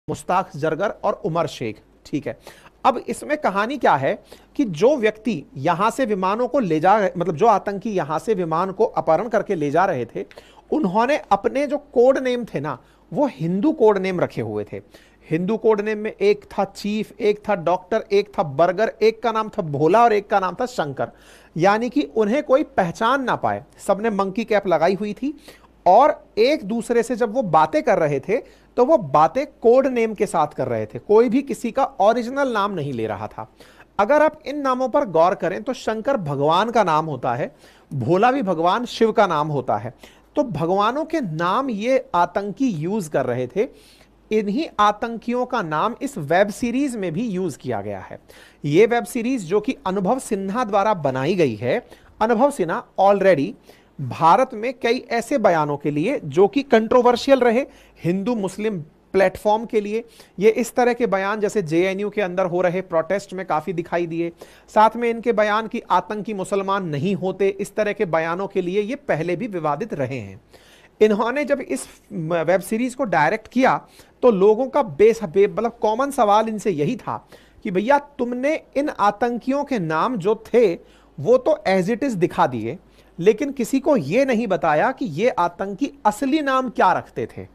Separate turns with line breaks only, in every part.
मुश्ताक जरगर और उमर शेख। ठीक है, अब इसमें कहानी क्या है कि जो व्यक्ति यहां से विमानों को ले जा, मतलब जो आतंकी यहां से विमान को अपहरण करके ले जा रहे थे, उन्होंने अपने जो कोड नेम थे ना, वो हिंदू कोड नेम रखे हुए थे। हिंदू कोड नेम में एक था चीफ, एक था डॉक्टर, एक था बर्गर, एक का नाम था भोला और एक का नाम था शंकर। यानी कि उन्हें कोई पहचान ना पाए, सबने मंकी कैप लगाई हुई थी और एक दूसरे से जब वो बातें कर रहे थे तो वो बातें कोड नेम के साथ कर रहे थे, कोई भी किसी का ओरिजिनल नाम नहीं ले रहा था। अगर आप इन नामों पर गौर करें तो शंकर भगवान का नाम होता है, भोला भी भगवान शिव का नाम होता है। तो भगवानों के नाम ये आतंकी यूज कर रहे थे। इन्हीं आतंकियों का नाम इस वेब सीरीज में भी यूज किया गया है। यह वेब सीरीज जो कि अनुभव सिन्हा द्वारा बनाई गई है, अनुभव सिन्हा ऑलरेडी भारत में कई ऐसे बयानों के लिए जो कि कंट्रोवर्शियल रहे हिंदू मुस्लिम प्लेटफॉर्म के लिए, ये इस तरह के बयान जैसे जेएनयू के अंदर हो रहे प्रोटेस्ट में काफी दिखाई दिए। साथ में इनके बयान कि आतंकी मुसलमान नहीं होते, इस तरह के बयानों के लिए ये पहले भी विवादित रहे हैं। इन्होंने जब इस वेब सीरीज को डायरेक्ट किया तो लोगों का मतलब कॉमन सवाल इनसे यही था कि भैया तुमने इन आतंकियों के नाम जो थे वो तो एज इट इज दिखा दिए, लेकिन किसी को यह नहीं बताया कि ये आतंकी असली नाम क्या रखते थे।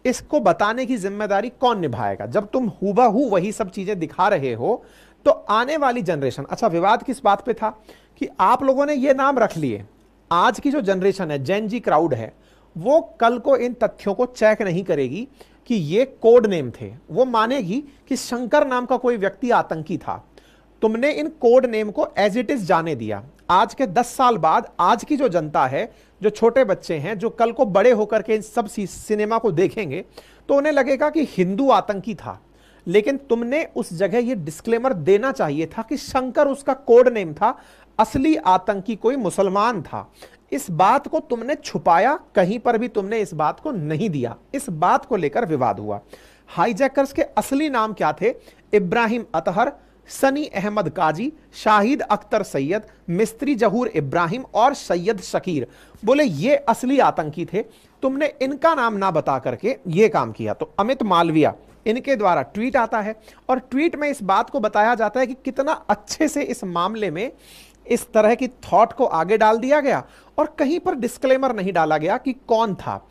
इसको बताने की जिम्मेदारी कौन निभाएगा? जब तुम हूबहू वही सब चीजें दिखा रहे हो तो आने वाली जनरेशन, अच्छा विवाद किस बात पे था कि आप लोगों ने ये नाम रख लिए, आज की जो जनरेशन है, जेन जी क्राउड है, वो कल को इन तथ्यों को चेक नहीं करेगी कि ये कोड नेम थे। वो मानेगी कि शंकर नाम का कोई व्यक्ति आतंकी था। तुमने इन कोड नेम को एज इट इज जाने दिया। आज के 10 साल बाद आज की जो जनता है, जो छोटे बच्चे हैं, जो कल को बड़े होकर के इन सब सिनेमा को देखेंगे तो उन्हें लगेगा कि हिंदू आतंकी था। लेकिन तुमने उस जगह ये डिस्क्लेमर देना चाहिए था कि शंकर उसका कोड नेम था, असली आतंकी कोई मुसलमान था। इस बात को तुमने छुपाया, कहीं पर भी तुमने इस बात को नहीं दिया। इस बात को लेकर विवाद हुआ। हाईजैकर्स के असली नाम क्या थे? इब्राहिम अतहर, सनी अहमद काजी, शाहिद अख्तर सैयद, मिस्त्री जहूर इब्राहिम और सैयद शकीर। बोले ये असली आतंकी थे। तुमने इनका नाम ना बता करके ये काम किया। तो अमित मालविया, इनके द्वारा ट्वीट आता है और ट्वीट में इस बात को बताया जाता है कि कितना अच्छे से इस मामले में इस तरह की थॉट को आगे डाल दिया गया और कहीं पर डिस्क्लेमर नहीं डाला गया कि कौन था।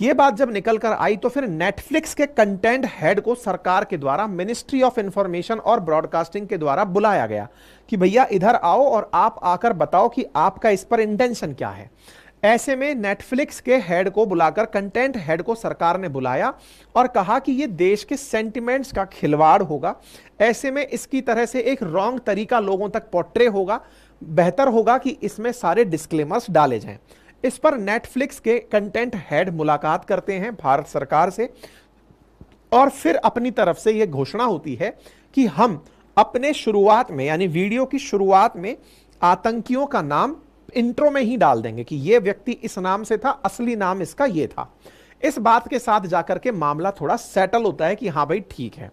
यह बात जब निकल कर आई तो फिर नेटफ्लिक्स के कंटेंट हेड को सरकार के द्वारा मिनिस्ट्री ऑफ इंफॉर्मेशन और ब्रॉडकास्टिंग के द्वारा बुलाया गया कि भैया इधर आओ और आप आकर बताओ कि आपका इस पर इंटेंशन क्या है। ऐसे में नेटफ्लिक्स के हेड को बुलाकर, कंटेंट हेड को सरकार ने बुलाया और कहा कि यह देश के सेंटिमेंट्स का खिलवाड़ होगा। ऐसे में इसकी तरह से एक रॉन्ग तरीका लोगों तक पोर्ट्रे होगा। बेहतर होगा कि इसमें सारे डिस्क्लेमर्स डाले जाएं। इस पर नेटफ्लिक्स के कंटेंट हेड मुलाकात करते हैं भारत सरकार से और फिर अपनी तरफ से यह घोषणा होती है कि हम अपने शुरुआत में, यानी वीडियो की शुरुआत में, आतंकियों का नाम इंट्रो में ही डाल देंगे कि यह व्यक्ति इस नाम से था, असली नाम इसका यह था। इस बात के साथ जाकर के मामला थोड़ा सेटल होता है कि हाँ भाई ठीक है।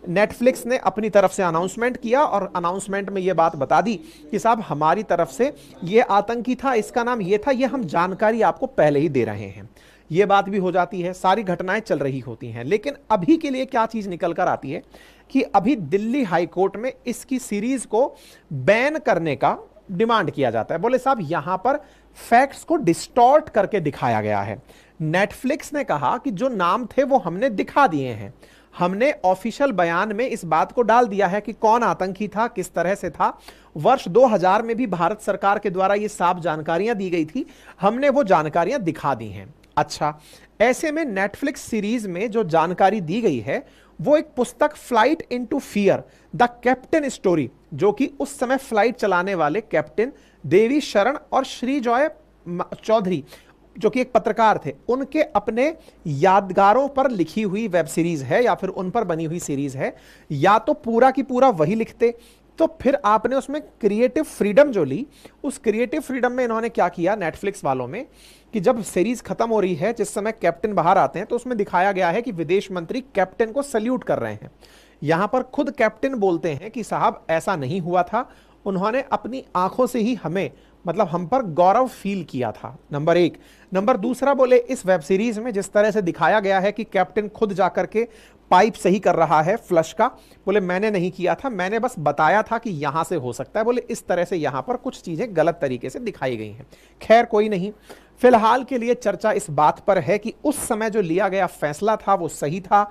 नेटफ्लिक्स ने अपनी तरफ से अनाउंसमेंट किया और अनाउंसमेंट में यह बात बता दी कि साहब हमारी तरफ से यह आतंकी था, इसका नाम यह था, यह हम जानकारी आपको पहले ही दे रहे हैं। यह बात भी हो जाती है, सारी घटनाएं चल रही होती हैं। लेकिन अभी के लिए क्या चीज निकल कर आती है कि अभी दिल्ली हाई कोर्ट में इसकी सीरीज को बैन करने का डिमांड किया जाता है। बोले साहब यहां पर फैक्ट्स को डिस्टॉर्ट करके दिखाया गया है। नेटफ्लिक्स ने कहा कि जो नाम थे वो हमने दिखा दिए हैं, हमने ऑफिशियल बयान में इस बात को डाल दिया है कि कौन आतंकी था, किस तरह से था। वर्ष 2000 में भी भारत सरकार के द्वारा ये साफ जानकारियां दी गई थी, हमने वो जानकारियां दिखा दी हैं। अच्छा, ऐसे में नेटफ्लिक्स सीरीज में जो जानकारी दी गई है वो एक पुस्तक flight into fear the captain story, जो कि उस समय फ्लाइट चलाने वाले कैप्टन देवी शरण और श्री जॉय चौधरी, जो कि एक पत्रकार थे, उनके अपने यादगारों पर लिखी हुई वेब सीरीज है या फिर उन पर बनी हुई सीरीज है। या तो पूरा की पूरा वही लिखते, तो फिर आपने उसमें क्रिएटिव फ्रीडम जो ली, उस क्रिएटिव फ्रीडम में इन्होंने क्या किया नेटफ्लिक्स वालों में कि जब सीरीज खत्म हो रही है, जिस समय कैप्टन बाहर आते हैं, तो उसमें दिखाया गया है कि विदेश मंत्री कैप्टन को सल्यूट कर रहे हैं। यहां पर खुद कैप्टन बोलते हैं कि साहब ऐसा नहीं हुआ था, उन्होंने अपनी आंखों से ही हमें मतलब हम पर गौरव फील किया था, नंबर एक। नंबर दूसरा बोले इस वेब सीरीज में जिस तरह से दिखाया गया है कि कैप्टन खुद जाकर के पाइप सही कर रहा है फ्लश का, बोले मैंने नहीं किया था, मैंने बस बताया था कि यहां से हो सकता है, बोले इस तरह से यहां पर कुछ चीजें गलत तरीके से दिखाई गई हैं। खैर कोई नहीं, फिलहाल के लिए चर्चा इस बात पर है कि उस समय जो लिया गया फैसला था वो सही था।